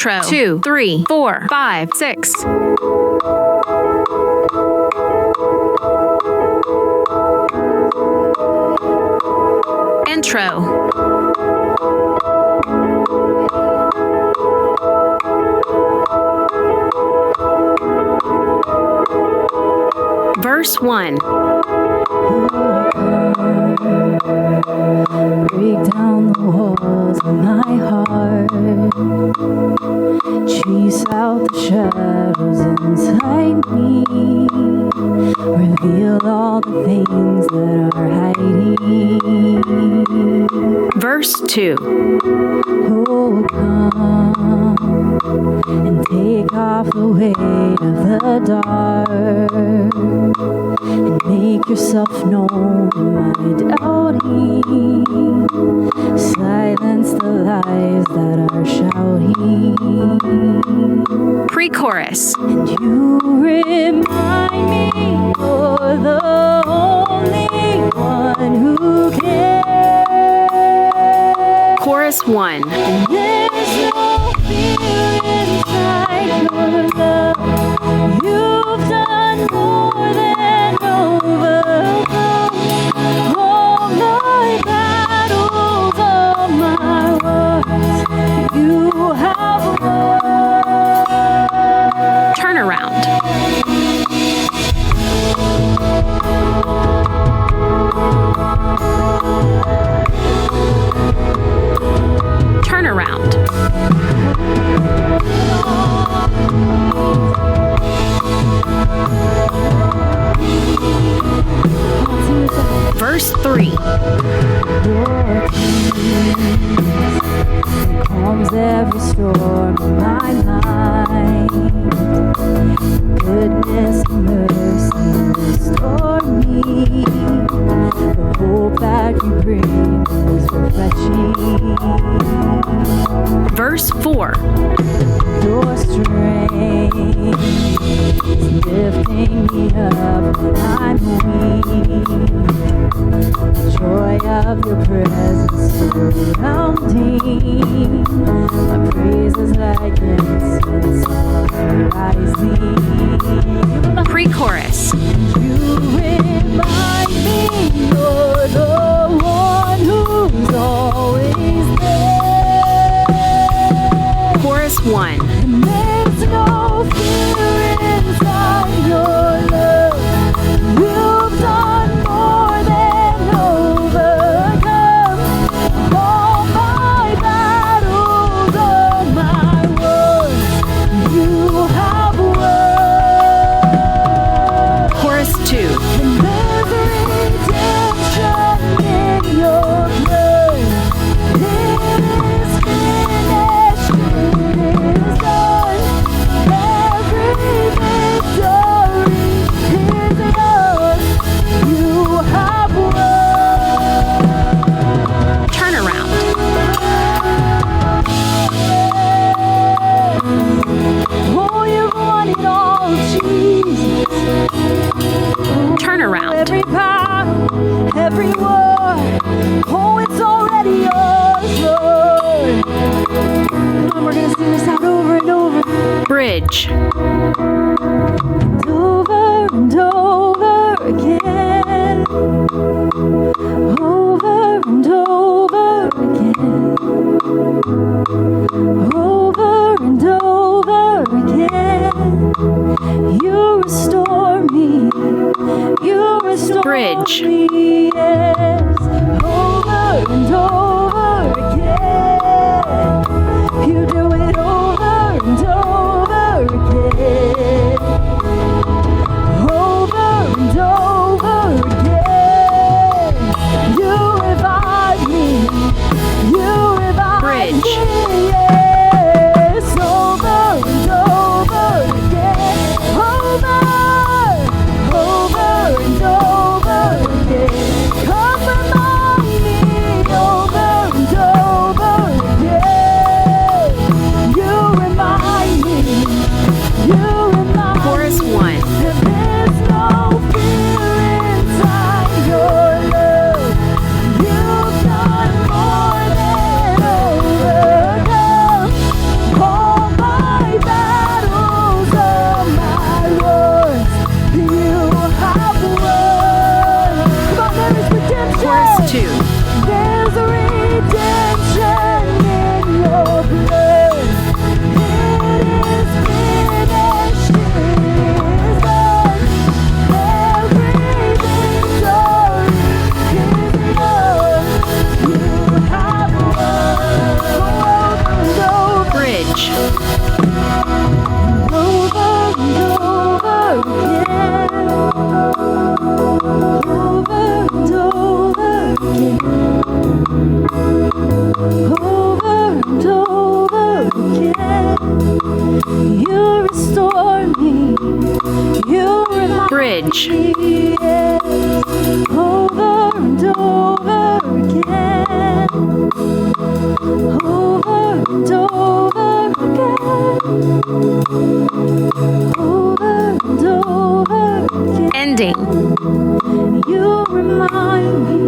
Outro. 2, 3, 4, 5, 6. Intro. Verse 1. Break down the walls of my heart. Chase out the shadows inside me. Reveal all the things that are hiding. Verse 2. Oh, come and take off the weight of the dark and make yourself known in my doubting. Silence the lies that are shouting. Pre-chorus. And you remind me you're the only one who cares. Chorus 1. And there's no fear inside your love. You've done more than overcome. All my battles, all my wars, you have won. Turn around. Turn around. Verse 3. Your peace calms every storm in my mind. Goodness and mercy restore me. The hope that you bring is refreshing. Verse 4. Your strength is lifting me up when I'm weak. The joy of your presence surrounding. My praises like incense rising. Pre-chorus. You remind me you're the one who's always there. Chorus 1. And there's no fear inside your love. You've done more than overcome. All my battles, all my wars, you have won. Chorus 2. And there's redemption in your blood. It is finished, it is done. Every victory is yours. You have won. Turn around. Oh, you've won it all, Jesus. Turn around. Every battle, every war, oh, it's already yours, Lord. Come on, we're gonna sing this out over and over. Bridge. And over and over again. Over and over again. Over and over again. You restore me. You restore Bridge. me. Yes. Over and over again. You do it over and over again. Over and over again. You revive me. You revive Bridge. me. Yes. Over and over again. Over and over again. Come remind me over and over again. You remind Over and over again. Over and over again. Over and over again. You restore me. You remind bridge, me. Yes. Over and over again. Over and over again. Over and over again. ending, You remind me.